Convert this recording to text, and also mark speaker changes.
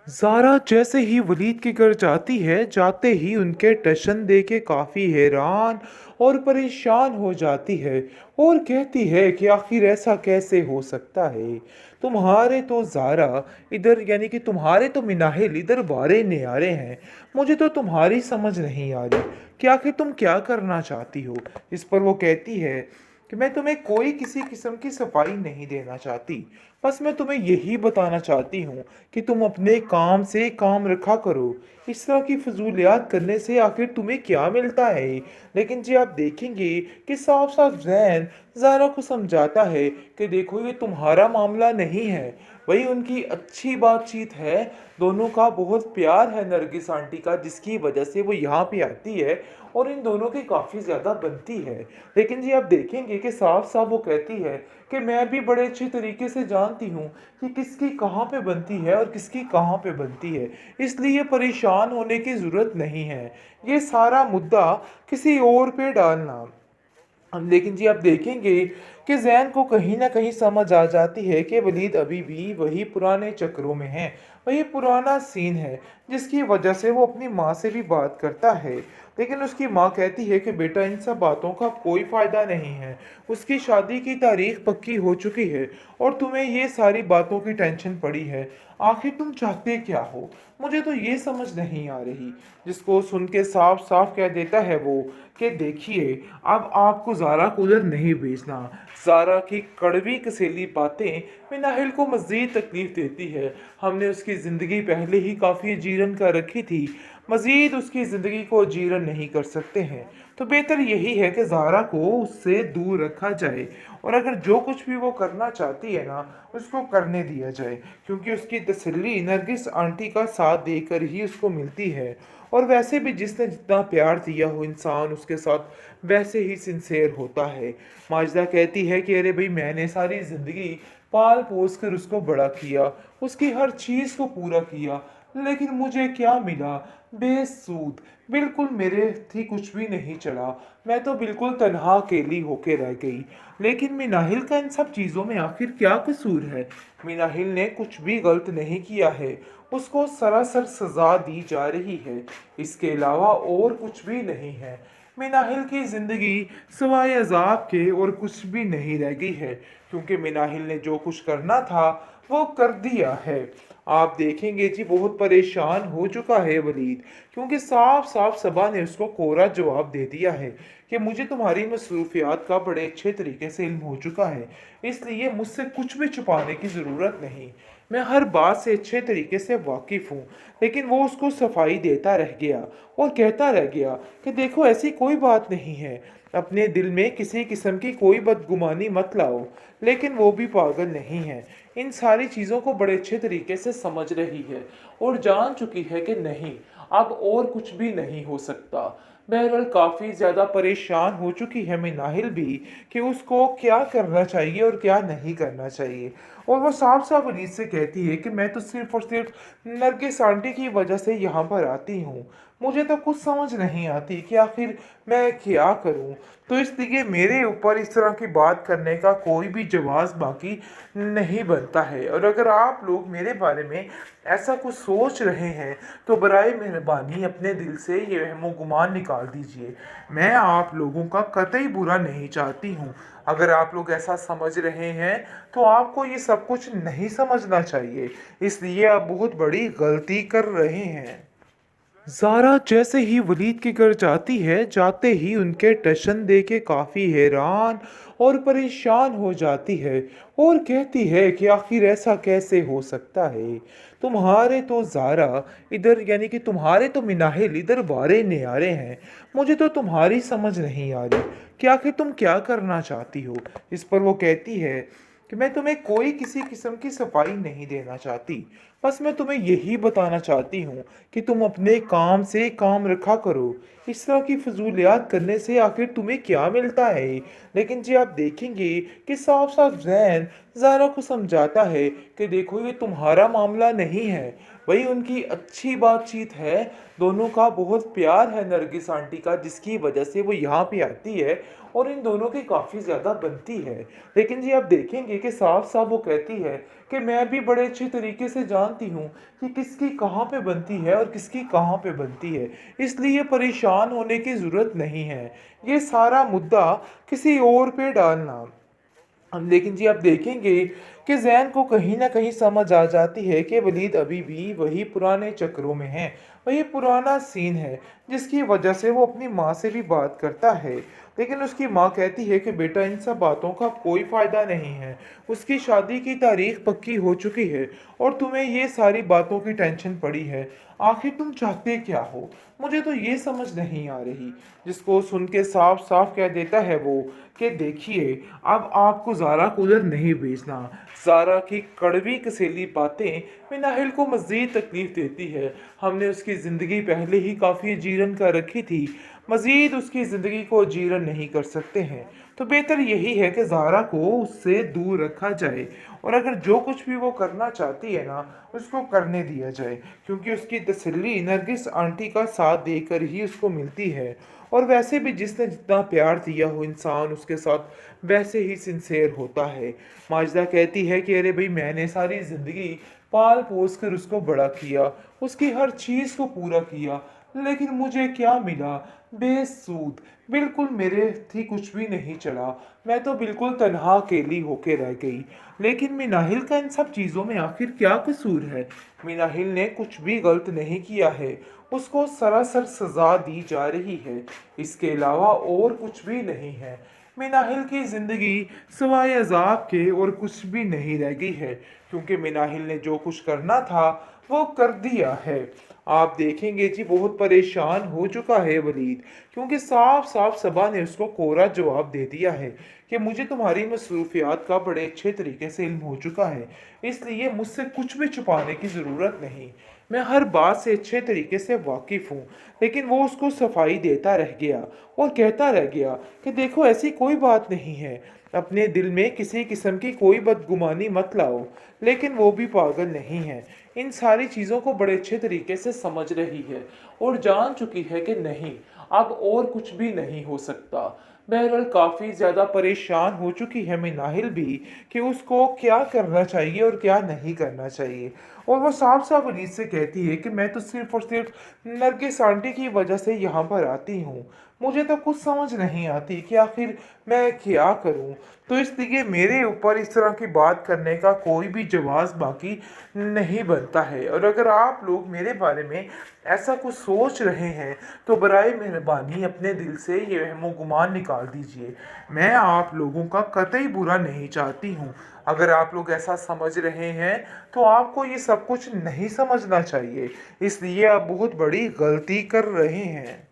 Speaker 1: ज़ारा जैसे ही वलीद के घर जाती है, जाते ही उनके टशन देख के काफ़ी हैरान और परेशान हो जाती है और कहती है कि आखिर ऐसा कैसे हो सकता है। तुम्हारे तो ज़ारा इधर यानी कि तुम्हारे तो मिनाहिल इधर बारे न्यारे हैं। मुझे तो तुम्हारी समझ नहीं आ रही कि आखिर तुम क्या करना चाहती हो। इस पर वो कहती है कि मैं तुम्हें कोई किसी किस्म की सफाई नहीं देना चाहती। बस मैं तुम्हें यही बताना चाहती हूँ कि तुम अपने काम से काम रखा करो। इस तरह की फजूलियात करने से आखिर तुम्हें क्या मिलता है। लेकिन जी आप देखेंगे कि साफ साफ जैन ज़ारा को समझाता है कि देखो ये तुम्हारा मामला नहीं है। वही उनकी अच्छी बातचीत है, दोनों का बहुत प्यार है नरगिस आंटी का, जिसकी वजह से वो यहाँ पे आती है और इन दोनों की काफ़ी ज़्यादा बनती है। लेकिन जी आप देखेंगे कि साफ साफ वो कहती है कि मैं भी बड़े अच्छे तरीके से जानती हूँ कि किसकी कहाँ पे बनती है और किसकी कहाँ पे बनती है, इसलिए परेशान होने की ज़रूरत नहीं है। ये सारा मुद्दा किसी और पे डालना। लेकिन जी आप देखेंगे कि जैन को कहीं ना कहीं समझ आ जाती है कि वलीद अभी भी वही पुराने चक्रों में है, वही पुराना सीन है, जिसकी वजह से वो अपनी माँ से भी बात करता है। लेकिन उसकी माँ कहती है कि बेटा इन सब बातों का कोई फ़ायदा नहीं है, उसकी शादी की तारीख पक्की हो चुकी है और तुम्हें ये सारी बातों की टेंशन पड़ी है। आखिर तुम चाहते क्या हो, मुझे तो ये समझ नहीं आ रही। जिसको सुन के साफ साफ कह देता है वो कि देखिए, अब आपको ज़ारा को उधर नहीं भेजना। ज़ारा की कड़वी कसेली बातें मिनाहिल को मज़ीद तकलीफ़ देती है। हमने उसकी ज़िंदगी पहले ही काफ़ी जीरन कर रखी थी, मज़ीद उसकी ज़िंदगी को जीरन नहीं कर सकते हैं। तो बेहतर यही है कि ज़ारा को उससे दूर रखा जाए और अगर जो कुछ भी वो करना चाहती है ना, उसको करने दिया जाए, क्योंकि उसकी तसल्ली नरगिस आंटी का साथ देकर ही उसको मिलती है। और वैसे भी जिसने जितना प्यार दिया हो इंसान उसके साथ वैसे ही सिंसेर होता है। माजिदा कहती है कि अरे भाई मैंने सारी ज़िंदगी पाल पोस कर उसको बड़ा किया, उसकी हर चीज़ को पूरा किया, लेकिन मुझे क्या मिला? बेसूद, बिल्कुल मेरे थी कुछ भी नहीं चला। मैं तो बिल्कुल तन्हा अकेली होके रह गई। लेकिन मिनाहिल का इन सब चीज़ों में आखिर क्या कसूर है? मिनाहिल ने कुछ भी गलत नहीं किया है, उसको सरासर सजा दी जा रही है, इसके अलावा और कुछ भी नहीं है। मिनाहिल की जिंदगी सिवाय अजाब के और कुछ भी नहीं रह गई है, क्योंकि मिनाहिल ने जो कुछ करना था वो कर दिया है। आप देखेंगे जी बहुत परेशान हो चुका है वलीद, क्योंकि साफ साफ सबा ने उसको कोरा जवाब दे दिया है कि मुझे तुम्हारी मसरूफियात का बड़े अच्छे तरीके से इल्म हो चुका है, इसलिए मुझसे कुछ भी छुपाने की ज़रूरत नहीं। मैं हर बात से अच्छे तरीके से वाकिफ़ हूँ। लेकिन वो उसको सफाई देता रह गया और कहता रह गया कि देखो ऐसी कोई बात नहीं है, अपने दिल में किसी किस्म की कोई बदगुमानी मत लाओ। लेकिन वो भी पागल नहीं है, इन सारी चीज़ों को बड़े अच्छे तरीके से समझ रही है और जान चुकी है कि नहीं, अब और कुछ भी नहीं हो सकता। बहरहाल काफ़ी ज़्यादा परेशान हो चुकी है मिनाहिल भी कि उसको क्या करना चाहिए और क्या नहीं करना चाहिए। और वो साफ साफ अनीस से कहती है कि मैं तो सिर्फ और सिर्फ नरगिस आंटी की वजह से यहाँ पर आती हूँ, मुझे तो कुछ समझ नहीं आती कि आखिर मैं क्या करूँ। तो इसलिए मेरे ऊपर इस तरह की बात करने का कोई भी जवाब बाकी नहीं बनता है, और अगर आप लोग मेरे बारे में ऐसा कुछ सोच रहे हैं तो बराए मेहरबानी अपने दिल से ये वहमो गुमान निकाल दीजिए। मैं आप लोगों का कतई बुरा नहीं चाहती हूँ। अगर आप लोग ऐसा समझ रहे हैं तो आपको ये सब कुछ नहीं समझना चाहिए, इसलिए आप बहुत बड़ी गलती कर रहे हैं। ज़ारा जैसे ही वलीद के घर जाती है, जाते ही उनके टशन देख के काफ़ी हैरान और परेशान हो जाती है और कहती है कि आखिर ऐसा कैसे हो सकता है। तुम्हारे तो ज़ारा इधर यानी कि तुम्हारे तो मिनाहिल इधर बारे न्यारे हैं। मुझे तो तुम्हारी समझ नहीं आ रही कि आखिर तुम क्या करना चाहती हो। इस पर वो कहती है कि मैं तुम्हें कोई किसी किस्म की सफाई नहीं देना चाहती। बस मैं तुम्हें यही बताना चाहती हूँ कि तुम अपने काम से काम रखा करो। इस तरह की फजूलियात करने से आखिर तुम्हें क्या मिलता है। लेकिन जी आप देखेंगे कि साफ साफ जैन ज़ारा को समझाता है कि देखो ये तुम्हारा मामला नहीं है, वही उनकी अच्छी बातचीत है, दोनों का बहुत प्यार है नरगिस आंटी का, जिसकी वजह से वो यहाँ पे आती है और इन दोनों की काफ़ी ज़्यादा बनती है। लेकिन जी आप देखेंगे कि साफ-साफ वो कहती है कि मैं भी बड़े अच्छे तरीके से जानती हूँ कि किसकी कहाँ पे बनती है और किसकी कहाँ पे बनती है। इसलिए परेशान होने की ज़रूरत नहीं है। ये सारा मुद्दा किसी और पे डालना। लेकिन जी आप देखेंगे कि ज़ैन को कहीं न कहीं समझ आ जाती है कि वलीद अभी भी वही पुराने चक्रों में है, वही पुराना सीन है, जिसकी वजह से वो अपनी माँ से भी बात करता है। लेकिन उसकी माँ कहती है कि बेटा इन सब बातों का कोई फ़ायदा नहीं है, उसकी शादी की तारीख पक्की हो चुकी है और तुम्हें ये सारी बातों की टेंशन पड़ी है। आखिर तुम चाहते क्या हो? मुझे तो ये समझ नहीं आ रही। जिसको सुन के साफ-साफ कह देता है वो कि देखिए, अब आपको ज़ारा कूलर नहीं बेचना। ज़ारा की कड़वी कसीली बातें मिनाहिल को मज़ीद तकलीफ़ देती है। हमने उसकी ज़िंदगी पहले ही काफ़ी जीरन कर रखी थी, मज़ीद उसकी ज़िंदगी को जीरन नहीं कर सकते हैं। तो बेहतर यही है कि ज़ारा को उससे दूर रखा जाए और अगर जो कुछ भी वो करना चाहती है ना, उसको करने दिया जाए, क्योंकि उसकी तसल्ली नरगिस आंटी का साथ देकर ही उसको मिलती है। और वैसे भी जिसने जितना प्यार दिया हो इंसान उसके साथ वैसे ही सिंसेर होता है। माजिदा कहती है कि अरे भाई मैंने सारी ज़िंदगी पाल पोस कर उसको बड़ा किया, उसकी हर चीज़ को पूरा किया, लेकिन मुझे क्या मिला? बेसूद, बिल्कुल मेरे थी कुछ भी नहीं चला। मैं तो बिल्कुल तन्हा अकेली होके रह गई। लेकिन मिनाहिल का इन सब चीज़ों में आखिर क्या कसूर है? मिनाहिल ने कुछ भी गलत नहीं किया है, उसको सरासर सज़ा दी जा रही है, इसके अलावा और कुछ भी नहीं है। मिनाहिल की ज़िंदगी सिवाय अज़ाब के और कुछ भी नहीं रह गई है, क्योंकि मिनाहिल ने जो कुछ करना था, वो कर दिया है। आप देखेंगे जी बहुत परेशान हो चुका है वलीद, क्योंकि साफ-साफ सबा ने उसको कोरा जवाब दे दिया है कि मुझे तुम्हारी मसरूफियात का बड़े अच्छे तरीके से इल्म हो चुका है, इसलिए मुझसे कुछ भी छुपाने की ज़रूरत नहीं। मैं हर बात से अच्छे तरीके से वाकिफ़ हूँ। लेकिन वो उसको सफाई देता रह गया और कहता रह गया कि देखो ऐसी कोई बात नहीं है, अपने दिल में किसी किस्म की कोई बदगुमानी मत लाओ। लेकिन वो भी पागल नहीं है, इन सारी चीज़ों को बड़े अच्छे तरीके से समझ रही है और जान चुकी है कि नहीं, अब और कुछ भी नहीं हो सकता। बहरहाल काफ़ी ज़्यादा परेशान हो चुकी है मिनाहिल भी कि उसको क्या करना चाहिए और क्या नहीं करना चाहिए। और वो साफ-साफ अनीस से कहती है कि मैं तो सिर्फ़ और सिर्फ़ नरगिस आंटी की वजह से यहाँ पर आती हूँ। मुझे तो कुछ समझ नहीं आती कि आखिर मैं क्या करूँ? तो इसलिए मेरे ऊपर इस तरह की बात करने का कोई भी जवाज़ बाकी नहीं बनता है और अगर आप लोग मेरे बारे में ऐसा कुछ सोच रहे हैं, तो बराए मेहरबानी अपने दिल से ये वहमो-गुमान निकाल दीजिए। मैं आप लोगों का कतई बुरा नहीं चाहती हूँ। अगर आप लोग ऐसा समझ रहे हैं, तो आपको ये सब कुछ नहीं समझना चाहिए। इसलिए आप बहुत बड़ी गलती कर रहे हैं।